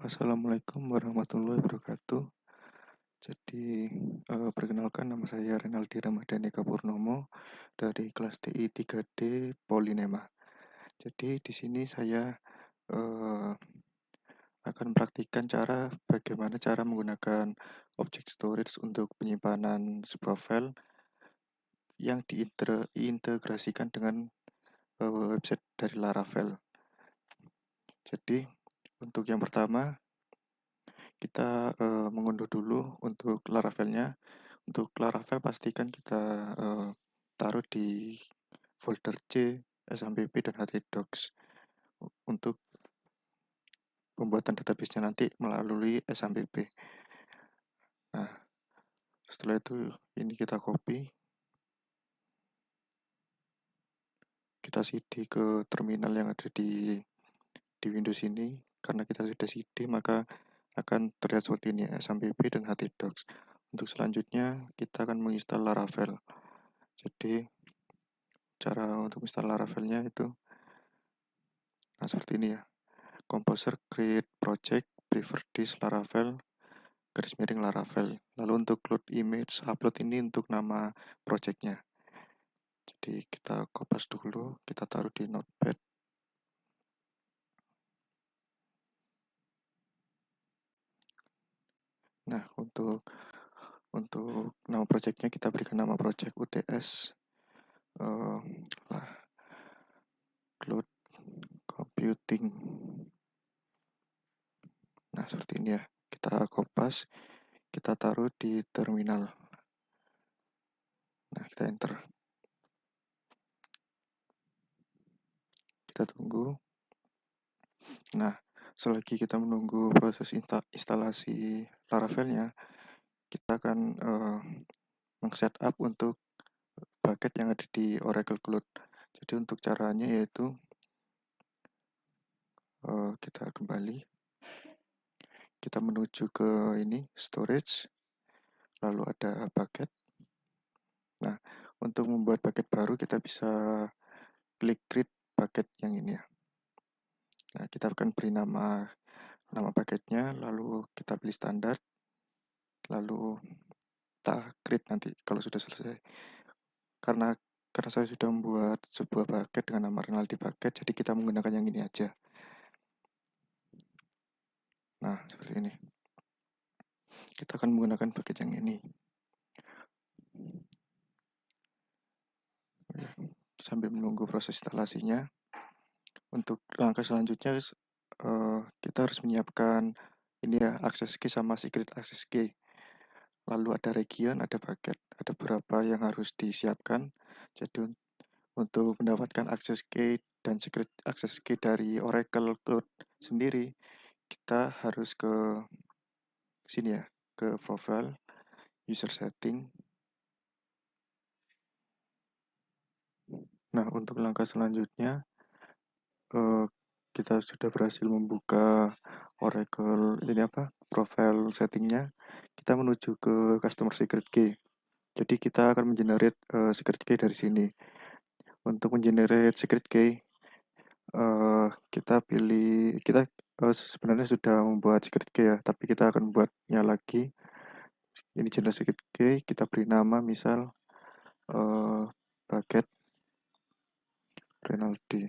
Assalamualaikum warahmatullahi wabarakatuh. Jadi, perkenalkan nama saya Renaldi Ramadhani Purnomo dari kelas TI 3D Polinema. Jadi di sini saya eee, akan praktikkan bagaimana cara menggunakan object storage untuk penyimpanan sebuah file yang diintegrasikan dengan, website dari Laravel. Jadi untuk yang pertama kita, mengunduh dulu untuk Laravelnya. Untuk Laravel pastikan kita, taruh di folder C, SMPP, dan htdocs untuk pembuatan database-nya nanti melalui SMPP. Nah, setelah itu ini kita copy, kita cd ke terminal yang ada di Windows ini. Karena kita sudah cd, maka akan terlihat seperti ini, SMPP dan htdocs. Untuk selanjutnya, kita akan menginstal Laravel. Jadi, cara untuk install Laravelnya itu, nah seperti ini ya. Composer create project prefer this Laravel garis miring Laravel. Lalu untuk load image upload ini untuk nama projectnya. Jadi kita kopas dulu, kita taruh di notepad. Nah, untuk nama projectnya kita berikan nama project UTS lah cloud computing. Nah, seperti ini ya. Kita kopas, kita taruh di terminal. Nah, kita enter. Kita tunggu. Nah, selagi kita menunggu proses instalasi Laravelnya, kita akan meng-setup untuk bucket yang ada di Oracle Cloud. Jadi untuk caranya yaitu kita kembali, kita menuju ke ini storage, lalu ada bucket. Nah, untuk membuat bucket baru kita bisa klik create bucket yang ini ya. Nah, kita akan beri nama bucketnya, lalu kita pilih standar, lalu kita create nanti kalau sudah selesai. Karena saya sudah membuat sebuah bucket dengan nama Renaldi Bucket, jadi kita menggunakan yang ini aja. Nah, seperti ini. Kita akan menggunakan bucket yang ini. Sambil menunggu proses instalasinya, untuk langkah selanjutnya kita harus menyiapkan ini ya, access key sama secret access key. Lalu ada region, ada bucket, ada beberapa yang harus disiapkan. Jadi untuk mendapatkan access key dan secret access key dari Oracle Cloud sendiri, kita harus ke sini ya, ke profile, user setting. Nah, untuk langkah selanjutnya, kita sudah berhasil membuka Oracle ini profile settingnya. Kita menuju ke customer secret key. Jadi kita akan mengenerate secret key dari sini. Untuk mengenerate secret key, kita sebenarnya sudah membuat secret key ya, tapi kita akan buatnya lagi. Ini generate secret key, kita beri nama misal bucket Renaldi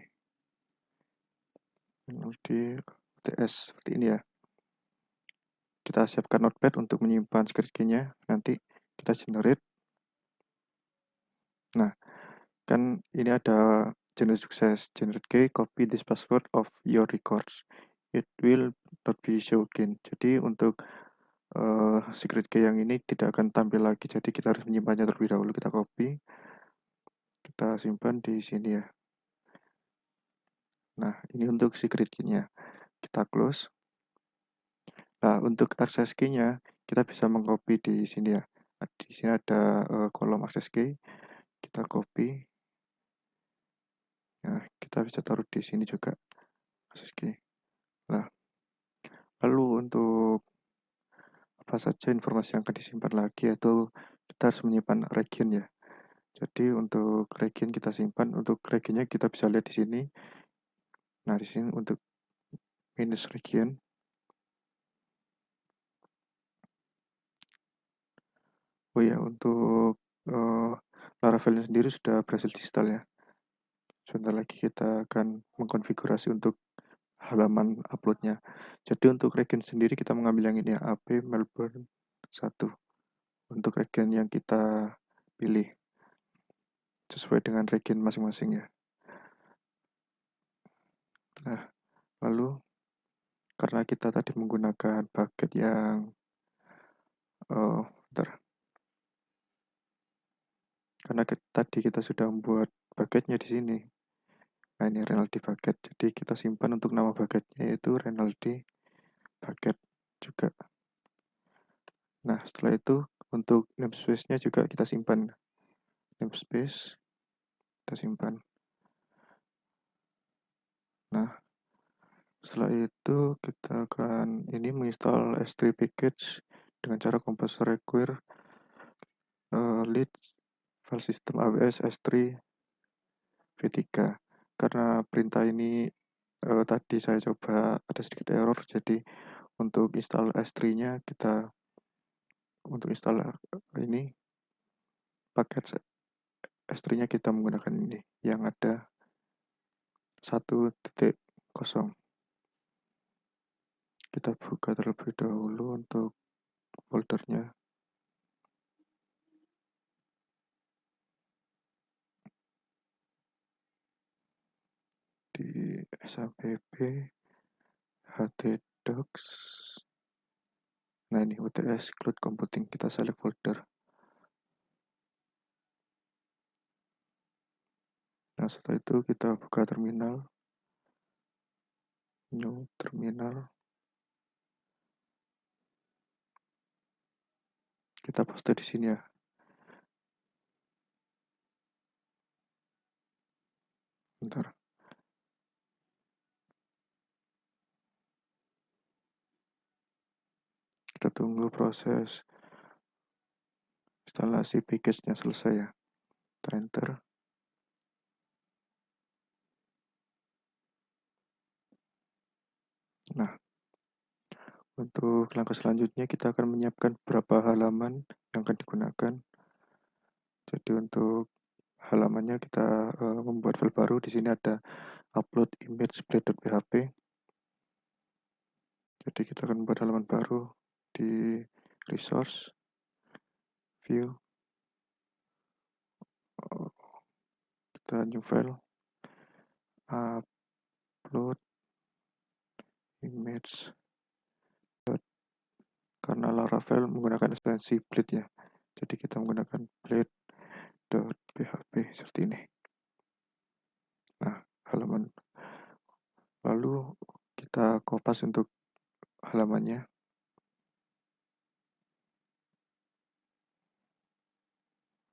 UTS seperti ini ya. Kita siapkan notepad untuk menyimpan secret key-nya. Nanti kita generate. Nah, kan ini ada jenis sukses. Generate key, copy this password of your records. It will not be shown again. Jadi untuk secret key yang ini tidak akan tampil lagi. Jadi kita harus menyimpannya terlebih dahulu. Kita copy. Kita simpan di sini ya. Nah, ini untuk secret key-nya. Kita close. Nah, untuk access key-nya, kita bisa mengcopy di sini ya. Nah, di sini ada kolom access key. Kita copy. Nah, kita bisa taruh di sini juga access key. Nah, lalu untuk apa saja informasi yang akan disimpan lagi, yaitu kita harus menyimpan region ya. Jadi untuk region kita simpan, untuk regionnya kita bisa lihat di sini. Nah, di sini untuk minus region. Oh ya, untuk Laravel sendiri sudah berhasil diinstal ya. Sebentar lagi kita akan mengkonfigurasi untuk halaman uploadnya. Jadi untuk regen sendiri kita mengambil yang ini ya, AP Melbourne 1 untuk regen yang kita pilih sesuai dengan regen masing-masing ya. Nah, lalu karena kita tadi menggunakan bucket yang bentar. Karena tadi kita sudah membuat bucketnya di sini. Nah, ini Renaldi bucket. Jadi kita simpan untuk nama bucketnya yaitu Renaldi bucket juga. Nah, setelah itu untuk namespace-nya juga kita simpan. Namespace kita simpan. Nah, setelah itu kita akan ini menginstal S3 package dengan cara komposer require lead file system AWS S3 V3. Karena perintah ini tadi saya coba ada sedikit error, jadi untuk install S3-nya kita untuk install ini paket S3-nya kita menggunakan ini yang ada 1.0. Kita buka terlebih dahulu untuk foldernya di SAPP htdocs. Nah, ini UTS Cloud Computing, kita select folder. Nah, setelah itu kita buka terminal, new terminal. Kita paste di sini ya. Bentar. Kita tunggu proses instalasi package-nya selesai ya. Kita enter. Nah, untuk langkah selanjutnya kita akan menyiapkan beberapa halaman yang akan digunakan. Jadi untuk halamannya kita membuat file baru. Di sini ada upload image blade.php. Jadi kita akan membuat halaman baru di resource, view, kita new file, upload image. Karena Laravel menggunakan ekstensi blade ya, jadi kita menggunakan blade.php seperti ini. Nah, halaman lalu kita kopas untuk halamannya.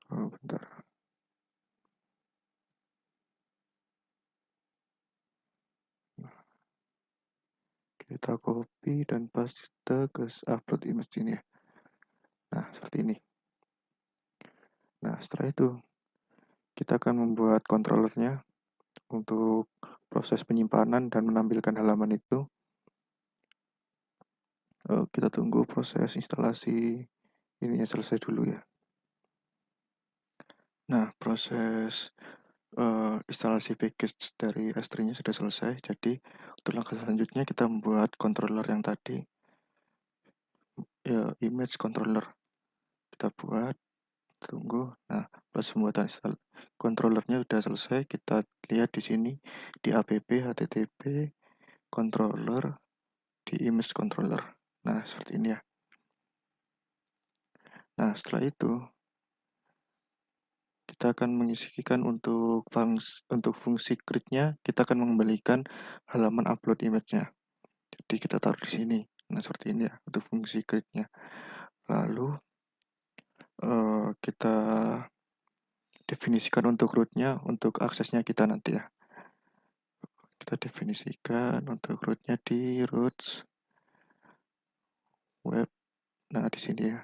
Bentar. Kita copy dan paste ke upload image ini ya. Nah, seperti ini. Nah, setelah itu kita akan membuat controllernya untuk proses penyimpanan dan menampilkan halaman itu. Kita tunggu proses instalasi ininya selesai dulu ya. Nah, proses instalasi package dari S3-nya sudah selesai. Jadi untuk langkah selanjutnya kita membuat controller yang tadi, ya, image controller. Kita buat, tunggu. Nah, proses pembuatan controllernya sudah selesai. Kita lihat di sini di app http controller di image controller. Nah, seperti ini ya. Nah, setelah itu kita akan mengisikan untuk fungsi create-nya, kita akan mengembalikan halaman upload image-nya. Jadi kita taruh di sini. Nah, seperti ini ya untuk fungsi create-nya. Lalu kita definisikan untuk root-nya, untuk aksesnya kita nanti ya. Kita definisikan untuk root-nya di root web. Nah, di sini ya.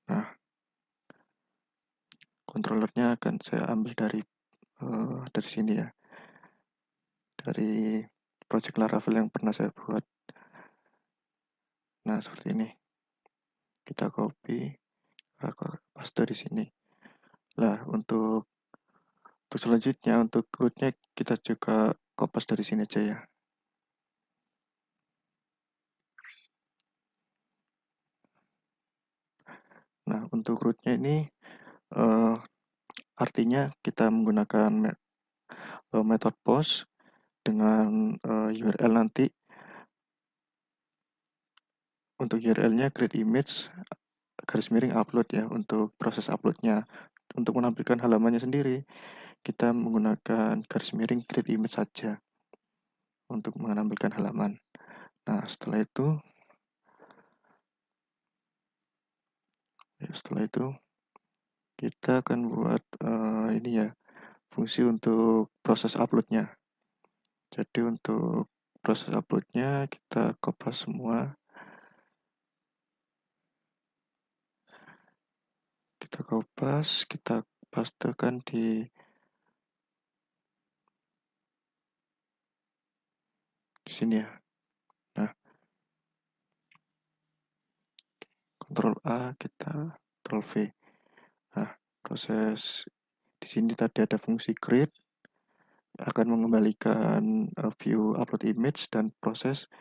Nah, controllernya akan saya ambil dari sini ya. Dari project Laravel yang pernah saya buat. Nah, seperti ini. kita copy, paste di sini. Nah, untuk selanjutnya, untuk rootnya kita juga kopas dari sini aja ya. Nah, untuk rootnya ini eh, artinya kita menggunakan method post dengan URL nanti. Untuk URL-nya create image garis miring upload ya, untuk proses uploadnya. Untuk menampilkan halamannya sendiri, kita menggunakan garis miring create image saja untuk menampilkan halaman. Nah, setelah itu kita akan buat ini ya, fungsi untuk proses uploadnya. Jadi untuk proses uploadnya kita kopas semua, kita pastekan di sini ya. Nah, Ctrl A, kita Ctrl V. Nah, proses di sini tadi ada fungsi create, akan mengembalikan view upload image, dan proses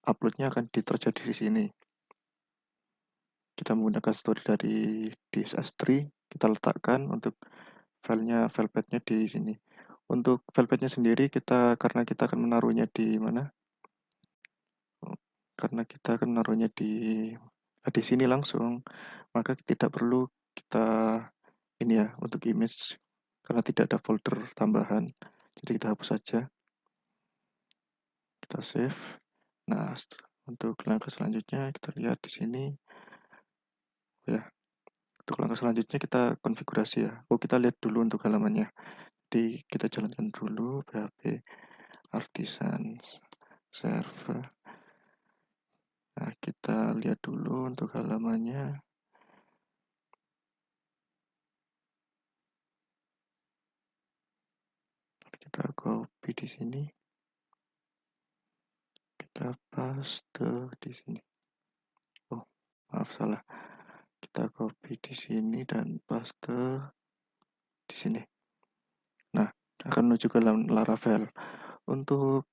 uploadnya akan terjadi di sini. Kita menggunakan story dari DSS3, kita letakkan untuk file path-nya di sini. Untuk file path-nya sendiri karena kita akan menaruhnya di mana? Karena kita akan menaruhnya di sini langsung, maka tidak perlu kita ini ya untuk image, karena tidak ada folder tambahan. Jadi kita hapus saja. Kita save. Nah, untuk langkah selanjutnya kita lihat di sini. Ya, untuk langkah selanjutnya kita konfigurasi ya. Kita lihat dulu untuk halamannya. Jadi kita jalankan dulu php artisan server. Nah, kita lihat dulu untuk halamannya. Kita copy di sini. Kita paste di sini. Oh, maaf salah. Kita copy di sini dan paste di sini. Nah, akan menuju ke Laravel. Untuk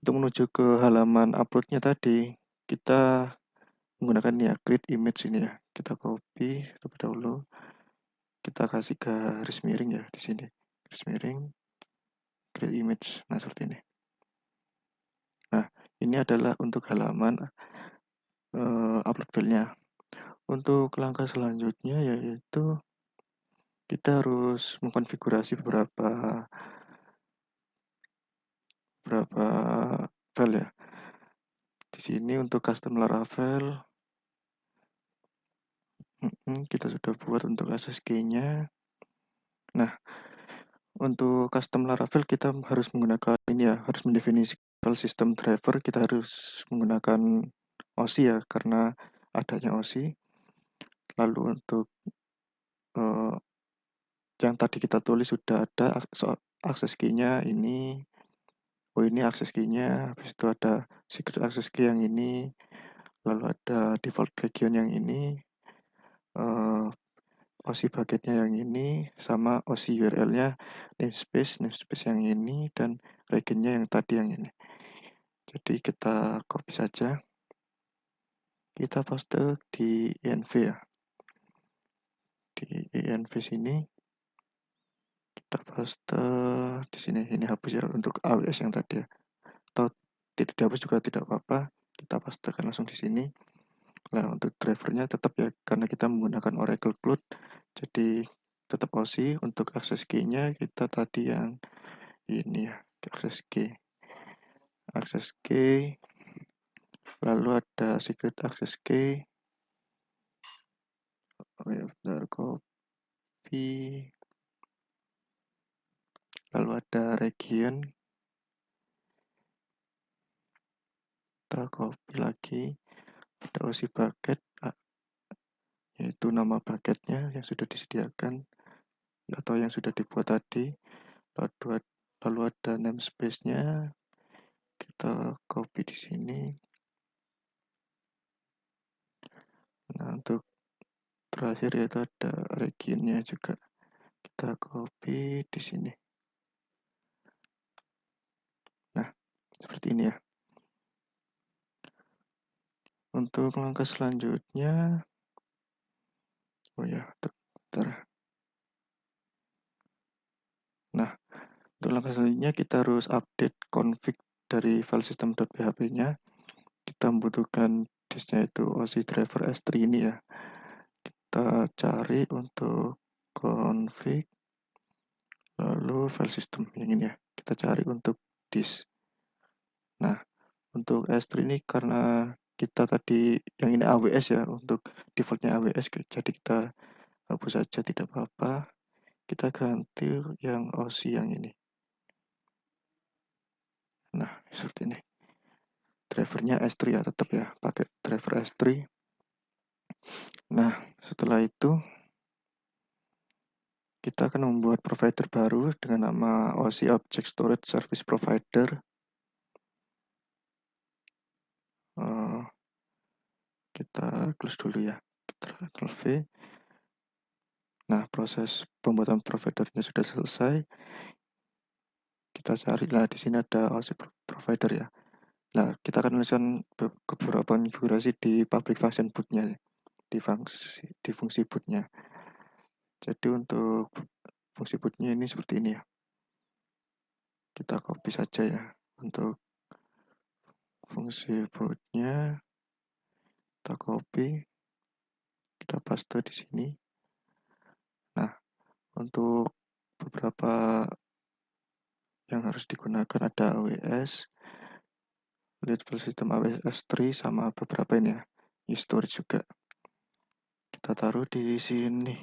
menuju ke halaman uploadnya tadi, kita menggunakan ya create image ini ya. Kita copy terlebih dahulu. Kita kasih garis miring ya di sini. Garis miring create image. Nah, seperti ini. Nah, ini adalah untuk halaman upload file-nya. Untuk langkah selanjutnya yaitu kita harus mengkonfigurasi beberapa file ya. Di sini untuk custom Laravel, kita sudah buat untuk access key-nya. Nah, untuk custom Laravel kita harus menggunakan ini ya, harus mendefinisikan file system driver. Kita harus menggunakan OSI ya, karena adanya OSI. Lalu untuk yang tadi kita tulis sudah ada access key-nya ini. Ini access key-nya, habis itu ada secret access key yang ini, lalu ada default region yang ini, OSI bucketnya yang ini, sama OSI URL-nya, namespace yang ini, dan regionnya yang tadi yang ini. Jadi kita copy saja, kita paste di env ya. Di env sini, kita paste di sini. Ini hapus ya untuk AWS yang tadi ya. Atau tidak dihapus juga tidak apa-apa, kita pastekan langsung di sini. Nah, untuk drivernya tetap ya, karena kita menggunakan Oracle Cloud, jadi tetap OSI. Untuk access key-nya kita tadi yang ini ya, access key, lalu ada secret access key. Bentar, copy, lalu ada region, kita copy lagi, ada OSI bucket, yaitu nama bucketnya yang sudah disediakan atau yang sudah dibuat tadi. Lalu ada namespace-nya, kita copy di sini. Nah, untuk terakhir yaitu ada reginnya juga. Kita copy di sini. Nah, seperti ini ya. Untuk langkah selanjutnya, oh ya, bentar. Nah, untuk langkah selanjutnya kita harus update config dari file system.php-nya. Kita membutuhkan disknya itu OC driver S3 ini ya. Kita cari untuk config, lalu file system yang ini ya. Kita cari untuk disk. Nah, untuk S3 ini karena kita tadi yang ini AWS ya, untuk defaultnya AWS, jadi kita hapus saja tidak apa-apa. Kita ganti yang OC yang ini. Nah, seperti ini. Drivernya S3 ya, tetap ya, pakai driver S3. Nah, setelah itu kita akan membuat provider baru dengan nama OC Object Storage Service Provider. Kita close dulu ya. Ctrl V. Nah, proses pembuatan providernya sudah selesai. Kita cari lah di sini ada OC provider ya. Nah, kita akan menuliskan beberapa konfigurasi di public function bootnya, di fungsi bootnya. Jadi untuk fungsi bootnya ini seperti ini ya. Kita copy saja ya untuk fungsi bootnya. Kita copy, kita paste di sini. Nah, untuk beberapa yang harus digunakan ada AWS, lead file system AWS S3 sama beberapa ini ya. Storage juga. Kita taruh di sini.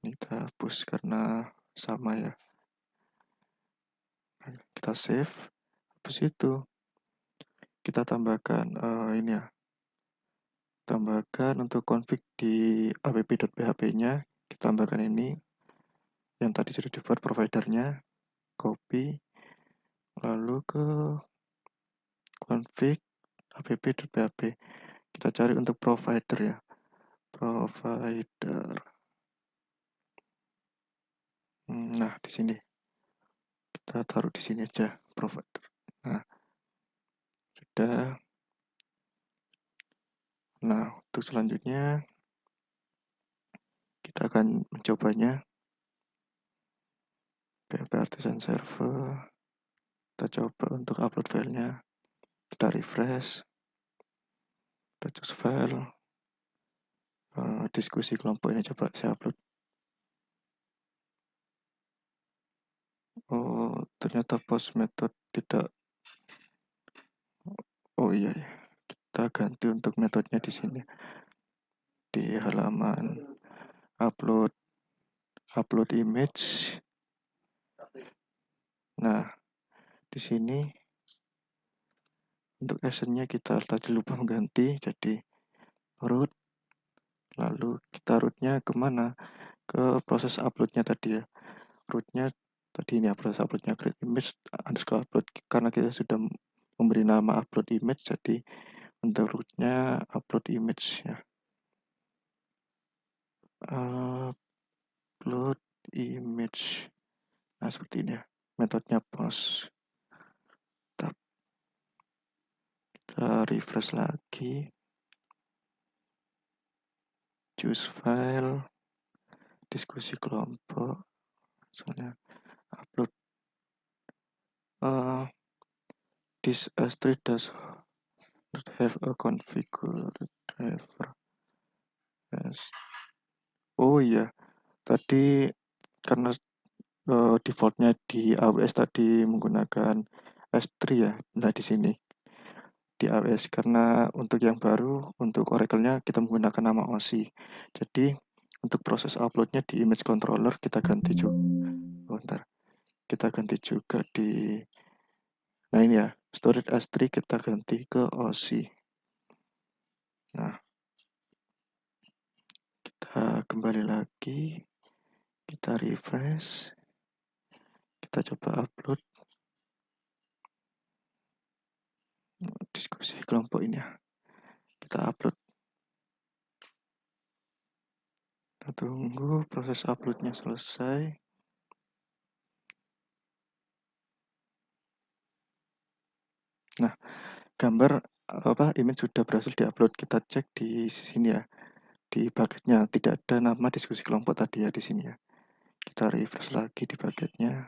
Ini kita hapus karena sama ya. Kita save. Habis itu kita tambahkan ini ya. Tambahkan untuk config di app.php-nya. Kita tambahkan ini. Yang tadi sudah dibuat providernya. Copy. Lalu ke config app.php. Kita cari untuk provider ya. Provider. Nah, di sini. Kita taruh di sini aja provider. Nah, sudah. Nah, untuk selanjutnya kita akan mencobanya. PHP Artisan Server. Kita coba untuk upload filenya. Kita refresh. Kita choose file. Diskusi kelompok ini coba saya upload. Oh, ternyata post method tidak. Oh iya ya. Kita ganti untuk metodenya di sini. Di halaman upload image. Nah, di sini untuk actionnya kita tadi lupa mengganti, jadi root. Lalu kita rootnya kemana? Ke proses uploadnya tadi ya. Rootnya tadi ini ya, proses uploadnya create image underscore upload. Karena kita sudah memberi nama upload image, jadi untuk rootnya upload image ya. Upload image. Nah, seperti ini ya. Metodenya post. Kita refresh lagi. Choose file. Diskusi kelompok. Misalnya upload. This S3 does not have a configured driver. Yes. Oh iya, tadi karena defaultnya di AWS tadi menggunakan S3 ya. Nah, di sini di AWS karena untuk yang baru untuk Oracle-nya kita menggunakan nama OC. Jadi untuk proses uploadnya di image controller kita ganti juga. Bentar. Kita ganti juga di. Nah, ini ya, storage S3 kita ganti ke OC. Nah, kita kembali lagi. Kita refresh. Kita coba upload. Diskusi kelompok ini ya. Kita upload. Kita tunggu proses uploadnya selesai. Nah, gambar image sudah berhasil diupload. Kita cek di sini ya, di bucketnya tidak ada nama diskusi kelompok tadi ya di sini ya. Kita refresh lagi di bucketnya.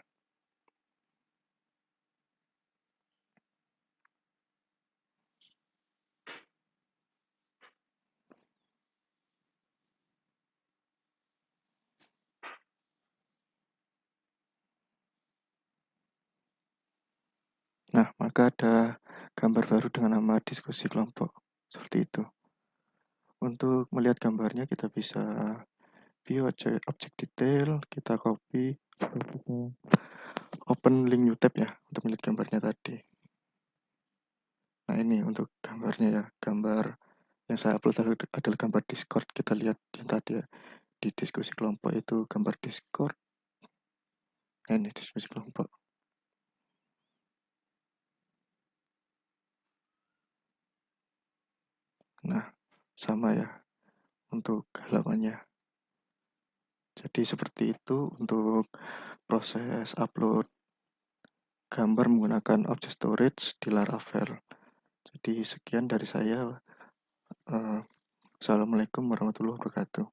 Nah, maka ada gambar baru dengan nama diskusi kelompok. Seperti itu. Untuk melihat gambarnya kita bisa view objek detail, kita copy, open link new tab ya untuk melihat gambarnya tadi. Nah, ini untuk gambarnya ya. Gambar yang saya upload adalah gambar Discord. Kita lihat yang tadi ya, di diskusi kelompok itu gambar Discord. Nah, ini diskusi kelompok. Nah, sama ya untuk halamannya. Jadi seperti itu untuk proses upload gambar menggunakan object storage di Laravel. Jadi sekian dari saya. Assalamualaikum warahmatullahi wabarakatuh.